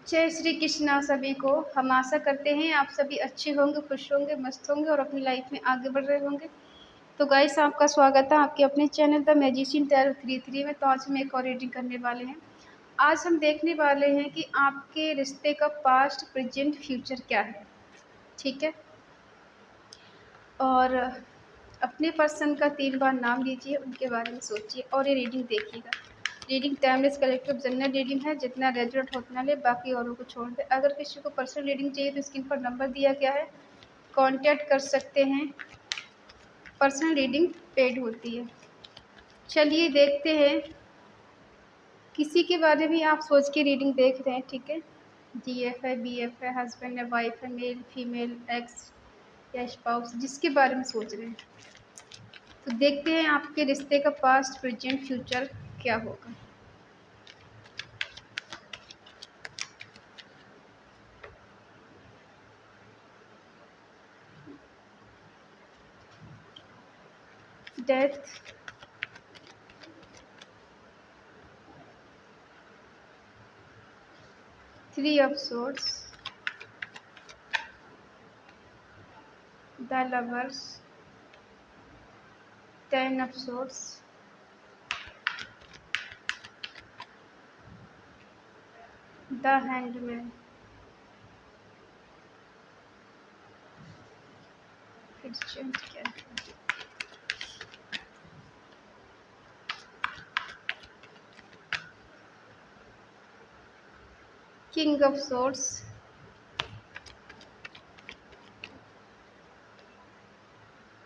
जय श्री कृष्णा सभी को। हम आशा करते हैं आप सभी अच्छे होंगे, खुश होंगे, मस्त होंगे और अपनी लाइफ में आगे बढ़ रहे होंगे। तो गाइस, आपका स्वागत है आपके अपने चैनल द मैजिशियन टैरो 33 में। तो आज हम एक और रीडिंग करने वाले हैं। आज हम देखने वाले हैं कि आपके रिश्ते का पास्ट, प्रेजेंट, फ्यूचर क्या है। ठीक है। और अपने पर्सन का 3 बार नाम लीजिए, उनके बारे में सोचिए और ये रीडिंग देखिएगा। Reading timeless collective general reading है, जितना रेजोनेट उतना ले, बाकी औरों को छोड़ दे। अगर किसी को पर्सनल रीडिंग चाहिए तो स्क्रीन पर नंबर दिया गया है, कांटेक्ट कर सकते हैं। पर्सनल रीडिंग पेड होती है। चलिए देखते हैं। किसी के बारे में आप सोच के रीडिंग देख रहे हैं, ठीक है। जीएफ है, बीएफ है, हस्बैंड है, वाइफ है, मेल फीमेल, एक्स या स्पाउस, जिसके बारे में सोच रहे हैं। तो देखते हैं आपके रिश्ते का पास्ट, प्रेजेंट, फ्यूचर क्या होगा। Death, 3 of swords, the lovers, 10 of swords, the hangman, फिर चेंज क्या है। King of swords,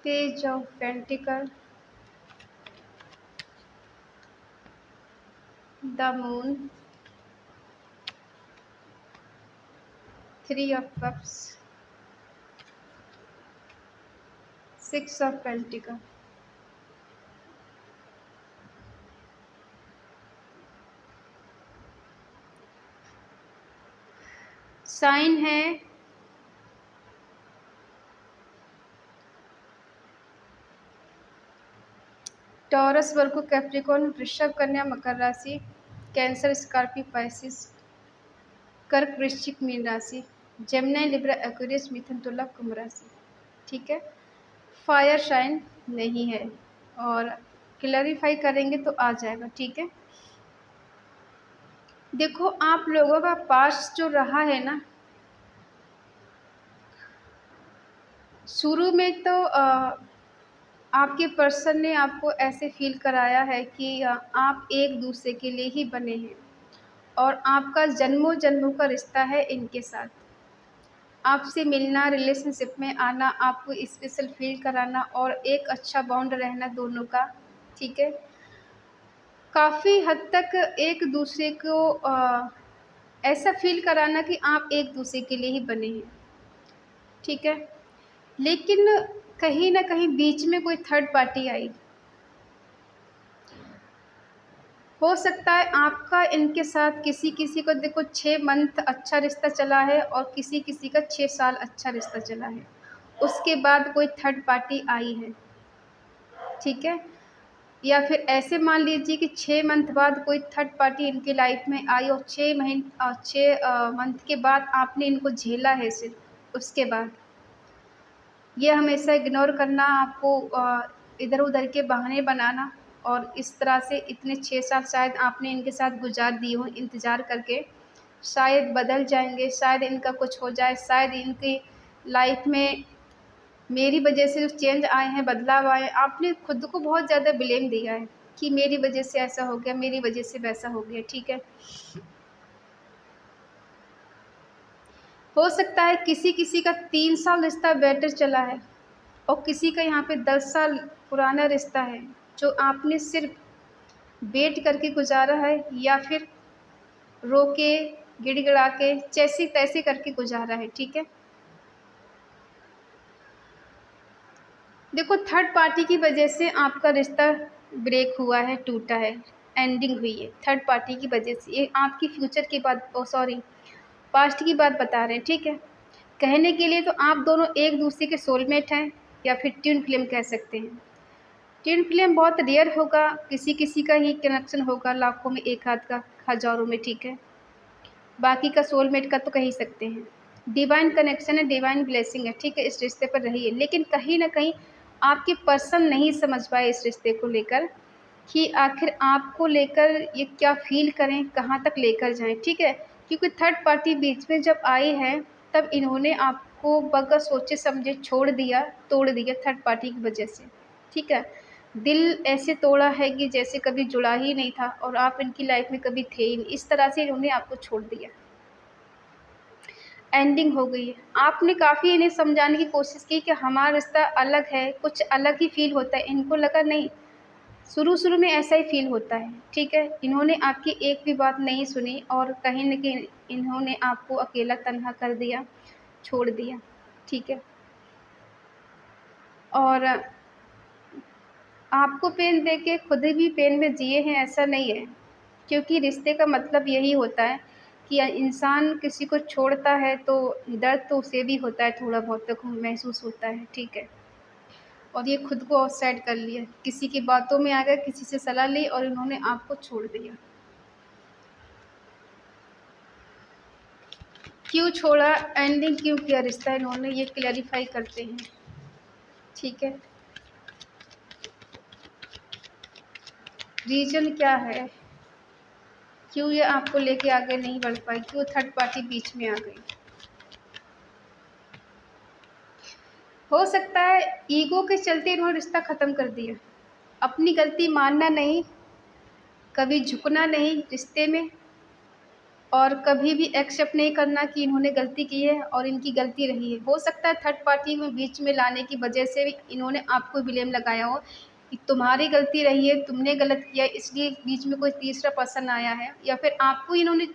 page of pentacle, the moon, 3 of cups, 6 of pentacle. Sign है टॉरस, वर्गो, कैप्रिकॉर्न, वृषभ, कन्या, मकर राशि, कैंसर, स्कॉर्पियो, पाइसिस, कर्क, वृश्चिक, मीन राशि, जेमिनी, लिब्रा, एक्वेरियस, मिथुन, तुला, कुंभ राशि। ठीक है। फायर साइन नहीं है और क्लैरिफाई करेंगे तो आ जाएगा। ठीक है। देखो, आप लोगों का पास्ट जो रहा है ना, शुरू में तो आपके पर्सन ने आपको ऐसे फील कराया है कि आप एक दूसरे के लिए ही बने हैं और आपका जन्मों जन्मों का रिश्ता है इनके साथ। आपसे मिलना, रिलेशनशिप में आना, आपको स्पेशल फील कराना और एक अच्छा बॉन्ड रहना दोनों का। ठीक है। काफ़ी हद तक एक दूसरे को ऐसा फील कराना कि आप एक दूसरे के लिए ही बने हैं। ठीक है। लेकिन कहीं ना कहीं बीच में कोई थर्ड पार्टी आई। हो सकता है आपका इनके साथ किसी किसी को, देखो, 6 मंथ अच्छा रिश्ता चला है और किसी किसी का 6 साल अच्छा रिश्ता चला है। उसके बाद कोई थर्ड पार्टी आई है। ठीक है। या फिर ऐसे मान लीजिए कि 6 मंथ बाद कोई थर्ड पार्टी इनकी लाइफ में आई और 6 मंथ के बाद आपने इनको झेला है। सिर्फ उसके बाद ये हमेशा इग्नोर करना, आपको इधर उधर के बहाने बनाना और इस तरह से इतने 6 साल शायद आपने इनके साथ गुजार दिए हों इंतज़ार करके। शायद बदल जाएंगे, शायद इनका कुछ हो जाए, शायद इनकी लाइफ में मेरी वजह से जो चेंज आए हैं, बदलाव आए, आपने खुद को बहुत ज़्यादा ब्लेम दिया है कि मेरी वजह से ऐसा हो गया, मेरी वजह से वैसा हो गया। ठीक है। हो सकता है किसी किसी का 3 साल रिश्ता बेटर चला है और किसी का यहाँ पे 10 साल पुराना रिश्ता है जो आपने सिर्फ वेट करके गुजारा है या फिर रो के, गिड़गिड़ा के, जैसे तैसे करके गुजारा है। ठीक है। देखो, थर्ड पार्टी की वजह से आपका रिश्ता ब्रेक हुआ है, टूटा है, एंडिंग हुई है थर्ड पार्टी की वजह से। ये आपकी फ्यूचर की बात, सॉरी, पास्ट की बात बता रहे हैं। ठीक है। कहने के लिए तो आप दोनों एक दूसरे के सोलमेट हैं या फिर ट्विन फ्लेम कह सकते हैं। ट्विन फ्लेम बहुत रेयर होगा, किसी किसी का ही कनेक्शन होगा, लाखों में एक आध का, हज़ारों में। ठीक है। बाकी का सोलमेट का तो कह ही सकते हैं। डिवाइन कनेक्शन है, डिवाइन ब्लेसिंग है, ठीक है, इस रिश्ते पर रहिए। लेकिन कहीं न कहीं आपके पर्सन नहीं समझ पाए इस रिश्ते को लेकर कि आखिर आपको लेकर ये क्या फ़ील करें, कहाँ तक लेकर जाएँ, ठीक है? क्योंकि थर्ड पार्टी बीच में जब आई है, तब इन्होंने आपको बगैर सोचे समझे छोड़ दिया, तोड़ दिया थर्ड पार्टी की वजह से, ठीक है? दिल ऐसे तोड़ा है कि जैसे कभी जुड़ा ही नहीं था और आप इनकी लाइफ़ में कभी थे ही नहीं, इस तरह से इन्होंने आपको छोड़ दिया। एंडिंग हो गई है। आपने काफ़ी इन्हें समझाने की कोशिश की कि हमारा रिश्ता अलग है, कुछ अलग ही फ़ील होता है। इनको लगा नहीं, शुरू-शुरू में ऐसा ही फ़ील होता है, ठीक है? इन्होंने आपकी एक भी बात नहीं सुनी और कहीं न कहीं इन्होंने आपको अकेला तन्हा कर दिया, छोड़ दिया, ठीक है? और आपको पेन देके खुद भी पेन में जिए हैं ऐसा नहीं है, क्योंकि रिश्ते का मतलब यही होता है कि इंसान किसी को छोड़ता है तो दर्द तो उसे भी होता है, थोड़ा बहुत तो महसूस होता है, ठीक है? और ये खुद को ऑफसाइड कर लिया, किसी की बातों में आ गए, किसी से सलाह ली और इन्होंने आपको छोड़ दिया। क्यों छोड़ा, एंडिंग क्यों किया रिश्ता इन्होंने, ये क्लैरिफ़ाई करते हैं, ठीक है? रीज़न क्या है? क्यों ये आपको लेके आगे नहीं बढ़ पाई? क्यों थर्ड पार्टी बीच में आ गई? हो सकता है ईगो के चलते इन्होंने रिश्ता ख़त्म कर दिया। अपनी गलती मानना नहीं, कभी झुकना नहीं रिश्ते में और कभी भी एक्सेप्ट नहीं करना कि इन्होंने गलती की है और इनकी गलती रही है। हो सकता है थर्ड पार्टी में बीच में लाने की वजह से भी इन्होंने आपको ब्लेम लगाया हो कि तुम्हारी गलती रही है, तुमने गलत किया इसलिए बीच में कोई तीसरा पर्सन आया है, या फिर आपको इन्होंने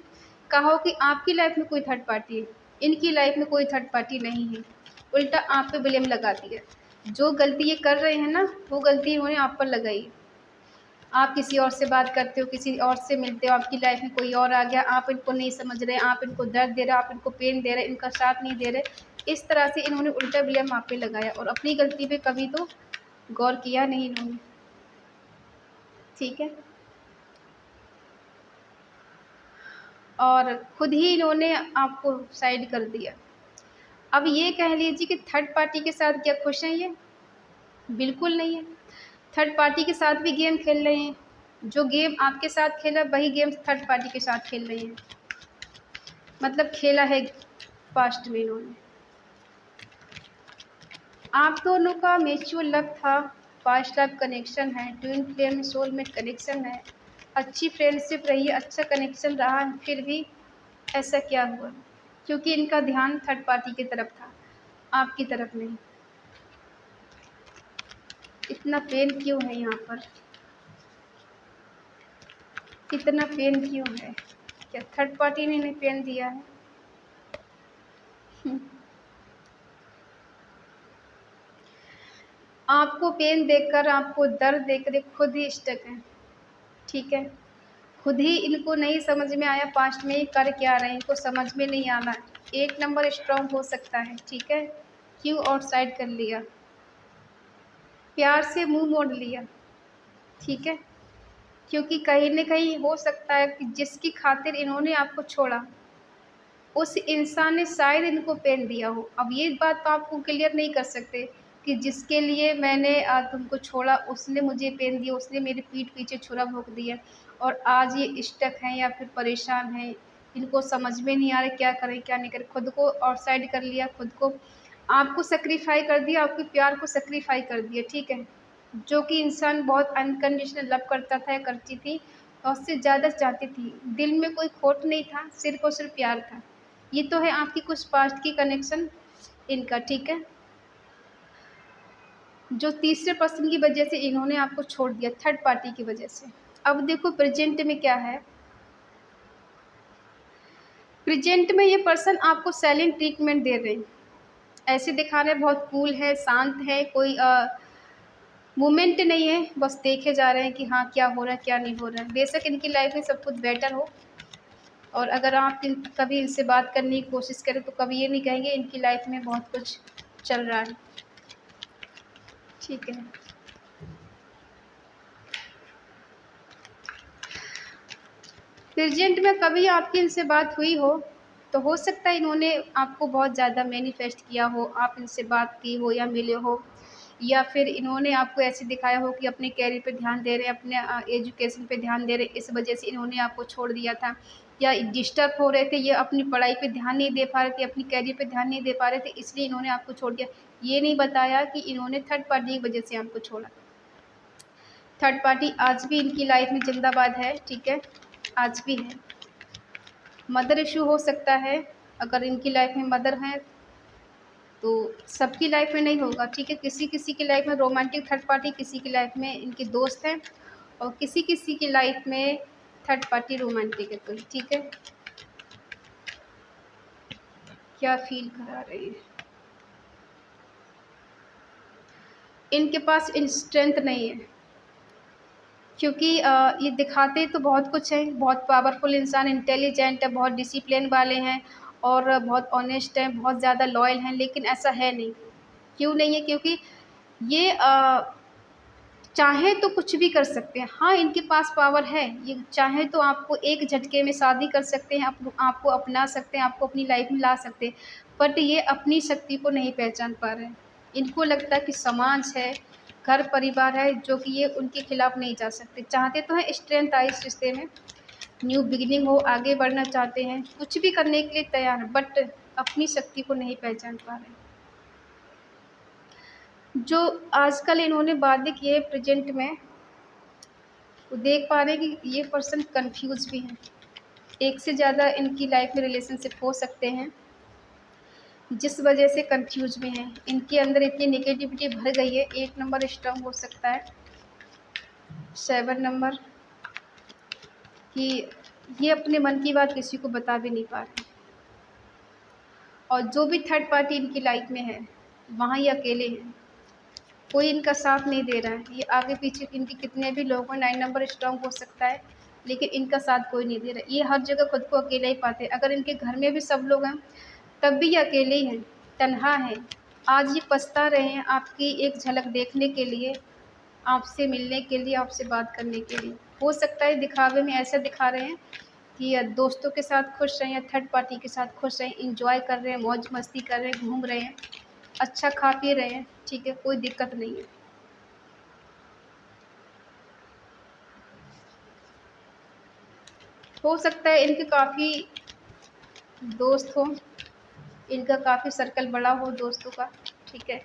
कहा हो कि आपकी लाइफ़ में कोई थर्ड पार्टी है, इनकी लाइफ़ में कोई थर्ड पार्टी नहीं है। उल्टा आप पे ब्लेम लगा दिया। जो गलती ये कर रहे हैं ना, वो गलती इन्होंने आप पर लगाई। आप किसी और से बात करते हो, किसी और से मिलते हो, आपकी लाइफ में कोई और आ गया, आप इनको नहीं समझ रहे, आप इनको दर्द दे रहे, आप इनको पेन दे रहे, इनका साथ नहीं दे रहे। इस तरह से इन्होंने उल्टा ब्लेम आप पे लगाया और अपनी गलती पे कभी तो गौर किया नहीं इन्होंने, ठीक है? और खुद ही इन्होंने आपको साइड कर दिया। अब ये कह लीजिए कि थर्ड पार्टी के साथ क्या खुश हैं ये? बिल्कुल नहीं है। थर्ड पार्टी के साथ भी गेम खेल रहे हैं। जो गेम आपके साथ खेला वही गेम थर्ड पार्टी के साथ खेल रहे हैं। मतलब खेला है पास्ट में इन्होंने। आप दोनों का म्यूचुअल लव था, पास्ट लव कनेक्शन है, ट्विन फ्लेम सोलमेट कनेक्शन है, अच्छी फ्रेंडशिप रही, अच्छा कनेक्शन रहा, फिर भी ऐसा क्या हुआ? क्योंकि इनका ध्यान थर्ड पार्टी की तरफ था, आपकी तरफ नहीं। इतना पेन क्यों है यहाँ पर? इतना पेन क्यों है? क्या थर्ड पार्टी ने इन्हें पेन दिया है? आपको पेन देखकर, आपको दर्द देखकर ये खुद ही स्टक हैं, ठीक है? खुद ही इनको नहीं समझ में आया पास्ट में ये कर क्या रहे हैं, इनको समझ में नहीं आना है। एक नंबर स्ट्रॉन्ग हो सकता है, ठीक है? क्यों आउटसाइड कर लिया? प्यार से मुँह मोड़ लिया, ठीक है? क्योंकि कहीं न कहीं हो सकता है कि जिसकी खातिर इन्होंने आपको छोड़ा, उस इंसान ने शायद इनको पेन दिया हो। अब ये बात तो आपको क्लियर नहीं कर सकते कि जिसके लिए मैंने तुमको छोड़ा उसने मुझे पेन दिया, उसने मेरी पीठ पीछे छुरा भोंक दिया और आज ये स्टक हैं या फिर परेशान हैं। इनको समझ में नहीं आ रहा क्या करें, क्या नहीं करें। खुद को आउटसाइड कर लिया, खुद को आपको सैक्रिफ़ाई कर दिया, आपके प्यार को सैक्रिफ़ाई कर दिया, ठीक है? जो कि इंसान बहुत अनकंडीशनल लव करता था या करती थी और उससे ज़्यादा चाहती थी। दिल में कोई खोट नहीं था, सिर्फ़ और सिर्फ़ प्यार था। ये तो है आपकी कुछ पास्ट की कनेक्शन इनका, ठीक है? जो तीसरे पर्सन की वजह से इन्होंने आपको छोड़ दिया, थर्ड पार्टी की वजह से। अब देखो प्रेज़ेंट में क्या है, प्रेज़ेंट में ये पर्सन आपको साइलेंट ट्रीटमेंट दे रहे हैं। ऐसे दिखा रहे हैं बहुत कूल है, शांत है, कोई मूवमेंट नहीं है, बस देखे जा रहे हैं कि हाँ, क्या हो रहा है, क्या नहीं हो रहा है। बेशक इनकी लाइफ़ में सब कुछ बेटर हो और अगर आप कभी इनसे बात करने की कोशिश करें तो कभी ये नहीं कहेंगे इनकी लाइफ़ में बहुत कुछ चल रहा है, ठीक है? प्रेजेंट में कभी आपकी इनसे बात हुई हो तो हो सकता है इन्होंने आपको बहुत ज़्यादा मैनिफेस्ट किया हो, आप इनसे बात की हो या मिले हो, या फिर इन्होंने आपको ऐसे दिखाया हो कि अपने कैरियर पे ध्यान दे रहे हैं, अपने एजुकेशन पे ध्यान दे रहे हैं, इस वजह से इन्होंने आपको छोड़ दिया था, या डिस्टर्ब हो रहे थे, ये अपनी पढ़ाई पे ध्यान नहीं दे पा रहे थे, अपनी कैरियर पे ध्यान नहीं दे पा रहे थे, इसलिए इन्होंने आपको छोड़ दिया। ये नहीं बताया कि इन्होंने थर्ड पार्टी की वजह से आपको छोड़ा। थर्ड पार्टी आज भी इनकी लाइफ में जिंदाबाद है, ठीक है, आज भी है। मदर इशू हो सकता है, अगर इनकी लाइफ में मदर हैं तो सबकी लाइफ में नहीं होगा, ठीक है, किसी किसी की लाइफ में रोमांटिक थर्ड पार्टी, किसी की लाइफ में इनके दोस्त हैं, और किसी किसी की लाइफ में थर्ड पार्टी रोमांटिक है कोई, ठीक है। क्या फील करा रही है, इनके पास स्ट्रेंथ नहीं है, क्योंकि ये दिखाते तो बहुत कुछ है, बहुत पावरफुल इंसान, इंटेलिजेंट है, बहुत डिसिप्लिन वाले हैं और बहुत ऑनेस्ट हैं, बहुत ज़्यादा लॉयल हैं, लेकिन ऐसा है नहीं। क्यों नहीं है? क्योंकि ये चाहे तो कुछ भी कर सकते हैं। हाँ, इनके पास पावर है, ये चाहे तो आपको एक झटके में शादी कर सकते हैं, आपको अपना सकते हैं, आपको अपनी लाइफ में ला सकते हैं, बट ये अपनी शक्ति को नहीं पहचान पा रहे हैं। इनको लगता है कि समाज है, घर परिवार है, जो कि ये उनके खिलाफ नहीं जा सकते। चाहते तो हैं स्ट्रेंथ आए इस रिश्ते में, न्यू बिगिनिंग हो, आगे बढ़ना चाहते हैं, कुछ भी करने के लिए तैयार हैं, बट अपनी शक्ति को नहीं पहचान पा रहे हैं। जो आजकल इन्होंने वादे किए प्रेजेंट में, वो देख पा रहे हैं कि ये पर्सन कंफ्यूज भी हैं। एक से ज़्यादा इनकी लाइफ में रिलेशनशिप हो सकते हैं, जिस वजह से कंफ्यूज भी हैं। इनके अंदर इतनी नेगेटिविटी भर गई है। 8 नंबर स्ट्रांग हो सकता है, 7 नंबर, कि ये अपने मन की बात किसी को बता भी नहीं पा रहे। और जो भी थर्ड पार्टी इनकी लाइफ में है, वहाँ ये अकेले हैं, कोई इनका साथ नहीं दे रहा है। ये आगे पीछे इनके कितने भी लोग हैं, 9 नंबर स्ट्रांग हो सकता है, लेकिन इनका साथ कोई नहीं दे रहा। ये हर जगह खुद को अकेला ही पाते हैं। अगर इनके घर में भी सब लोग हैं, तब भी ये अकेले ही हैं, तन्हा हैं। आज ये पछता रहे हैं आपकी एक झलक देखने के लिए, आपसे मिलने के लिए, आपसे बात करने के लिए। हो सकता है दिखावे में ऐसा दिखा रहे हैं कि या दोस्तों के साथ खुश रहें या थर्ड पार्टी के साथ खुश रहें, इंजॉय कर रहे हैं, मौज मस्ती कर रहे हैं, घूम रहे हैं, अच्छा खा पी रहे हैं, ठीक है, कोई दिक्कत नहीं है। हो सकता है इनके काफ़ी दोस्त हों, इनका काफ़ी सर्कल बड़ा हो दोस्तों का, ठीक है।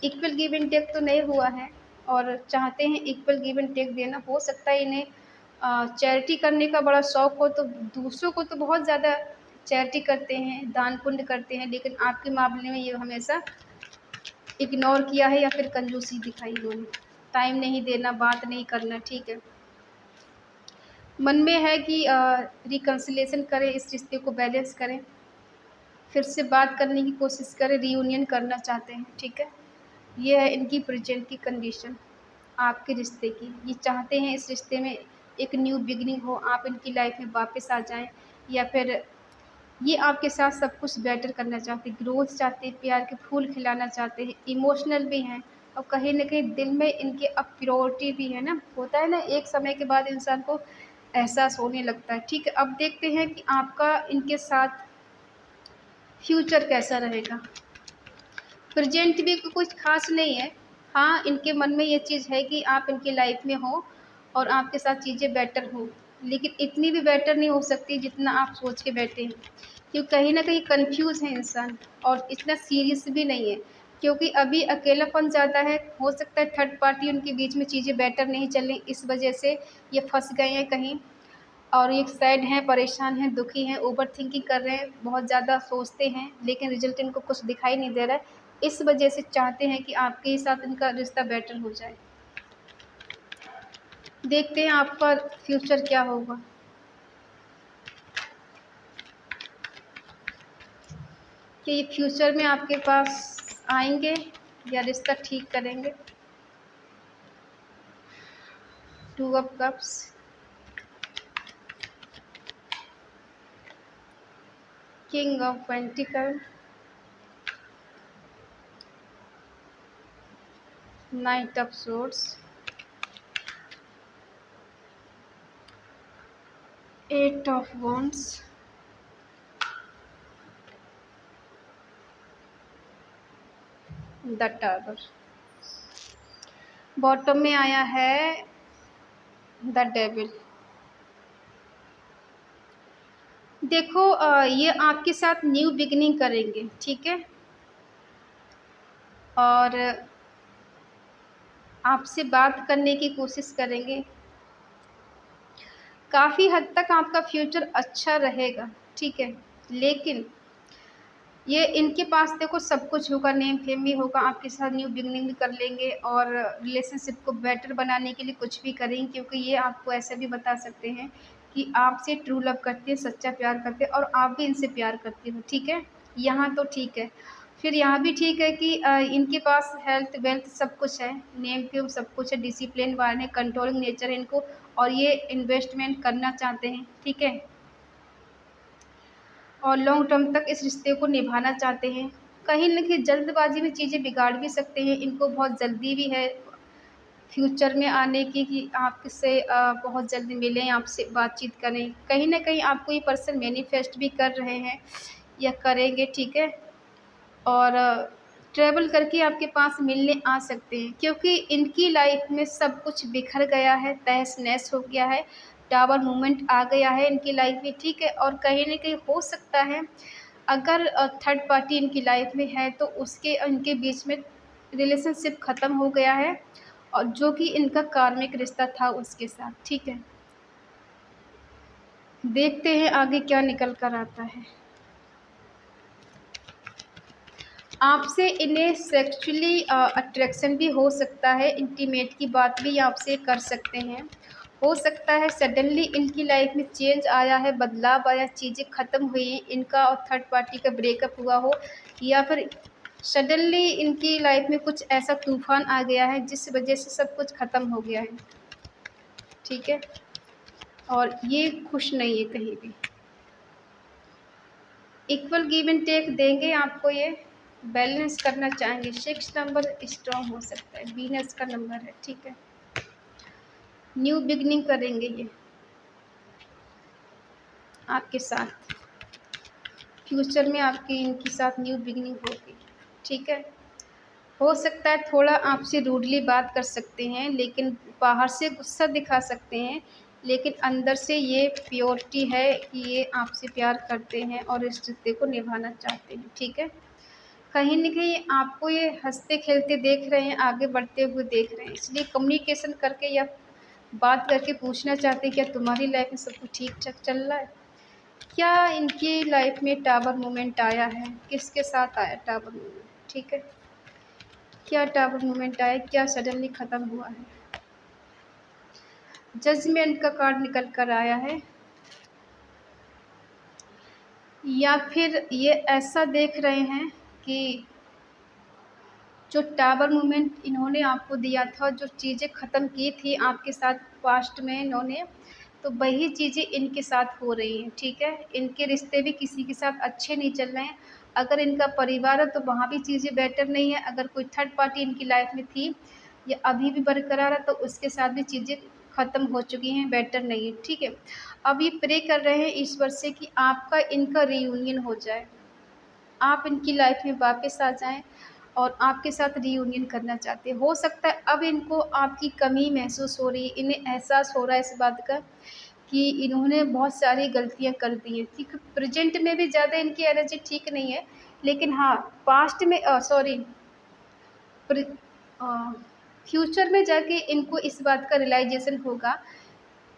इक्वल गिव एंड टेक तो नहीं हुआ है, और चाहते हैं इक्वल गिव एंड टेक देना। हो सकता है इन्हें चैरिटी करने का बड़ा शौक़ हो, तो दूसरों को तो बहुत ज़्यादा चैरिटी करते हैं, दान पुण्य करते हैं, लेकिन आपके मामले में ये हमेशा इग्नोर किया है या फिर कंजूसी दिखाई इन्होंने। टाइम नहीं देना, बात नहीं करना, ठीक है। मन में है कि रिकन्सिलिएशन करें, इस रिश्ते को बैलेंस करें, फिर से बात करने की कोशिश करें, रियूनियन करना चाहते हैं, ठीक है। ये है इनकी प्रेजेंट की कंडीशन आपके रिश्ते की। ये चाहते हैं इस रिश्ते में एक न्यू बिगिनिंग हो, आप इनकी लाइफ में वापस आ जाएं, या फिर ये आपके साथ सब कुछ बेटर करना चाहते हैं, ग्रोथ चाहते हैं, प्यार के फूल खिलाना चाहते हैं, इमोशनल भी हैं, और कहीं न कहीं दिल में इनके अब प्योरिटी भी है ना। होता है ना, एक समय के बाद इंसान को एहसास होने लगता है, ठीक है। अब देखते हैं कि आपका इनके साथ फ्यूचर कैसा रहेगा। प्रेजेंट भी कुछ ख़ास नहीं है। हाँ, इनके मन में ये चीज़ है कि आप इनकी लाइफ में हो और आपके साथ चीज़ें बेटर हों, लेकिन इतनी भी बेटर नहीं हो सकती जितना आप सोच के बैठे हैं, क्योंकि कहीं न कहीं कन्फ्यूज़ है इंसान, और इतना सीरियस भी नहीं है, क्योंकि अभी अकेलापन ज़्यादा है। हो सकता है थर्ड पार्टी उनके बीच में चीज़ें बेटर नहीं चल रही, इस वजह से ये फँस गए हैं कहीं, और ये सैड हैं, परेशान हैं, दुखी हैं, ओवरथिंकिंग कर रहे हैं, बहुत ज़्यादा सोचते हैं, लेकिन रिज़ल्ट इनको कुछ दिखाई नहीं दे रहा है। इस वजह से चाहते हैं कि आपके ही साथ इनका रिश्ता बेटर हो जाए। देखते हैं आपका फ्यूचर क्या होगा। कि ये फ्यूचर में आपके पास आएँगे या रिश्ता ठीक करेंगे। 2 of cups, king of pentacle, 9 of swords, eight of wands, the tower, bottom में आया है द डेविल। देखो ये आपके साथ न्यू बिगिनिंग करेंगे, ठीक है, और आपसे बात करने की कोशिश करेंगे। काफ़ी हद तक आपका फ्यूचर अच्छा रहेगा, ठीक है, लेकिन ये इनके पास देखो सब कुछ होगा, नेम फेम भी होगा, आपके साथ न्यू बिगनिंग भी कर लेंगे और रिलेशनशिप को बेटर बनाने के लिए कुछ भी करेंगे, क्योंकि ये आपको ऐसा भी बता सकते हैं कि आपसे ट्रू लव करते हैं, सच्चा प्यार करते हैं और आप भी इनसे प्यार करते हो, ठीक है। यहाँ तो ठीक है, फिर यहाँ भी ठीक है कि इनके पास हेल्थ वेल्थ सब कुछ है, नेम फेम सब कुछ है, डिसिप्लिन वाले, कंट्रोलिंग नेचर है इनको, और ये इन्वेस्टमेंट करना चाहते हैं, ठीक है, और लॉन्ग टर्म तक इस रिश्ते को निभाना चाहते हैं। कहीं न कहीं जल्दबाज़ी में चीज़ें बिगाड़ भी सकते हैं, इनको बहुत जल्दी भी है फ्यूचर में आने की कि आपसे बहुत जल्दी मिलें, आपसे बातचीत करें। कहीं न कहीं आपको ये पर्सन मैनिफेस्ट भी कर रहे हैं या करेंगे, ठीक है? और ट्रैवल करके आपके पास मिलने आ सकते हैं, क्योंकि इनकी लाइफ़ में सब कुछ बिखर गया है, तहस-नहस हो गया है, टावर मूवमेंट आ गया है इनकी लाइफ़ में, ठीक है? और कहीं न कहीं हो सकता है अगर थर्ड पार्टी इनकी लाइफ़ में है तो उसके इनके बीच में रिलेशनशिप ख़त्म हो गया है, और जो कि इनका कार्मिक रिश्ता था उसके साथ, ठीक है? देखते हैं आगे क्या निकल कर आता है। आपसे इन्हें सेक्सुअली अट्रैक्शन भी हो सकता है, इंटीमेट की बात भी आपसे कर सकते हैं। हो सकता है सडनली इनकी लाइफ में चेंज आया है, बदलाव आया, चीज़ें ख़त्म हुई हैं, इनका और थर्ड पार्टी का ब्रेकअप हुआ हो, या फिर सडनली इनकी लाइफ में कुछ ऐसा तूफ़ान आ गया है जिस वजह से सब कुछ ख़त्म हो गया है, ठीक है? और ये खुश नहीं है कहीं भी। इक्वल गिव एंड टेक देंगे आपको, ये बैलेंस करना चाहेंगे। 6 नंबर स्ट्रॉन्ग हो सकता है, वीनस का नंबर है, ठीक है। न्यू बिगनिंग करेंगे ये आपके साथ, फ्यूचर में आपकी इनके साथ न्यू बिगनिंग होगी, ठीक है। हो सकता है थोड़ा आपसे रूडली बात कर सकते हैं, लेकिन बाहर से गुस्सा दिखा सकते हैं, लेकिन अंदर से ये प्योरिटी है कि ये आपसे प्यार करते हैं और इस रिश्ते को निभाना चाहते हैं, ठीक है। कहीं न कहीं आपको ये हँसते-खेलते देख रहे हैं, आगे बढ़ते हुए देख रहे हैं, इसलिए कम्युनिकेशन करके या बात करके पूछना चाहते हैं, क्या तुम्हारी लाइफ़ में सब कुछ ठीक-ठाक चल रहा है? क्या इनकी लाइफ़ में टावर मोमेंट आया है? किसके साथ आया टावर मोमेंट? ठीक है? क्या टावर मोमेंट आया? क्या सडनली ख़त्म हुआ है? जजमेंट का कार्ड निकल कर आया है, या फिर ये ऐसा देख रहे हैं कि जो टावर मूवमेंट इन्होंने आपको दिया था, जो चीज़ें ख़त्म की थी आपके साथ पास्ट में इन्होंने, तो वही चीज़ें इनके साथ हो रही हैं, ठीक है? इनके रिश्ते भी किसी के साथ अच्छे नहीं चल रहे हैं। अगर इनका परिवार है तो वहाँ भी चीज़ें बेटर नहीं है। अगर कोई थर्ड पार्टी इनकी लाइफ़ में थी या अभी भी बरकरार है तो उसके साथ भी चीज़ें ख़त्म हो चुकी हैं, बेटर नहीं है, ठीक है? अब ये प्रे कर रहे हैं ईश्वर से कि आपका इनका रियूनियन हो जाए। आप इनकी लाइफ में वापस आ जाएँ और आपके साथ रियूनियन करना चाहते हैं। हो सकता है अब इनको आपकी कमी महसूस हो रही है, इन्हें एहसास हो रहा है इस बात का कि इन्होंने बहुत सारी गलतियाँ कर दी हैं, ठीक है। प्रेज़ेंट में भी ज़्यादा इनकी एनर्जी ठीक नहीं है, लेकिन हाँ, पास्ट में प्र अ, फ्यूचर में जाके इनको इस बात का रियलाइज़ेशन होगा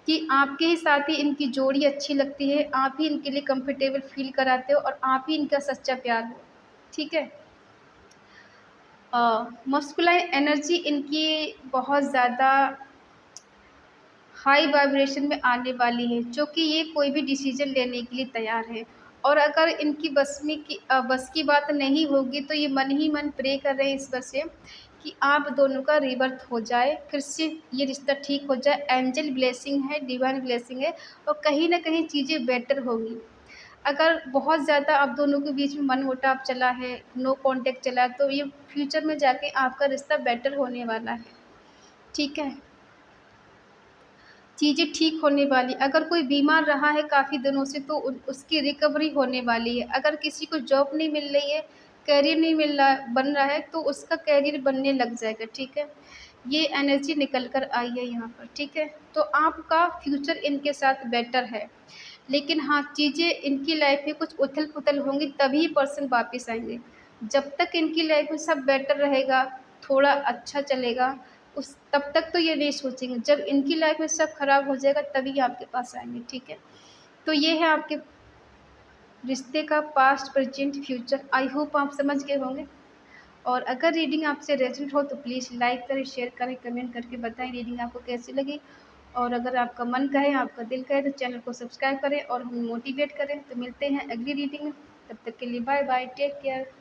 कि आपके ही साथ ही इनकी जोड़ी अच्छी लगती है, आप ही इनके लिए कंफर्टेबल फ़ील कराते हो और आप ही इनका सच्चा प्यार हो, ठीक है? मस्कुलाइन एनर्जी इनकी बहुत ज़्यादा हाई वाइब्रेशन में आने वाली है, जो कि ये कोई भी डिसीज़न लेने के लिए तैयार है। और अगर इनकी बस की बात नहीं होगी तो ये मन ही मन प्रे कर रहे हैं ईश्वर से कि आप दोनों का रीबर्थ हो जाए, फिर से ये रिश्ता ठीक हो जाए। एंजल ब्लेसिंग है, डिवाइन ब्लेसिंग है, और कहीं न कहीं चीज़ें बेटर होंगी। अगर बहुत ज़्यादा आप दोनों के बीच में मनमुटाव चला है, नो कॉन्टैक्ट चला है, तो ये फ्यूचर में जाके आपका रिश्ता बेटर होने वाला है, ठीक है? चीज़ें ठीक होने वाली। अगर कोई बीमार रहा है काफ़ी दिनों से तो उसकी रिकवरी होने वाली है। अगर किसी को जॉब नहीं मिल रही है, करियर नहीं मिल रहा बन रहा है तो उसका करियर बनने लग जाएगा, ठीक है? ये एनर्जी निकल कर आई है यहाँ पर, ठीक है? तो आपका फ्यूचर इनके साथ बेटर है। लेकिन हाँ, चीज़ें इनकी लाइफ़ में कुछ उथल-पुथल होंगी तभी पर्सन वापस आएँगे। जब तक इनकी लाइफ़ में सब बेटर रहेगा, थोड़ा अच्छा चलेगा, उस तब तक तो ये नहीं सोचेंगे। जब इनकी लाइफ़ में सब खराब हो जाएगा तभी आपके पास आएँगे, ठीक है? तो ये है आपके रिश्ते का past, present, future. I hope आप समझ गए होंगे। और अगर रीडिंग आपसे रेज़ोनेट हो तो प्लीज़ लाइक करें, शेयर करें, कमेंट करके बताएँ रीडिंग आपको कैसी लगी। और अगर आपका मन कहे, आपका दिल कहे तो चैनल को सब्सक्राइब करें और हमें मोटिवेट करें। तो मिलते हैं अगली रीडिंग में। तब तक के लिए बाय बाय, टेक केयर।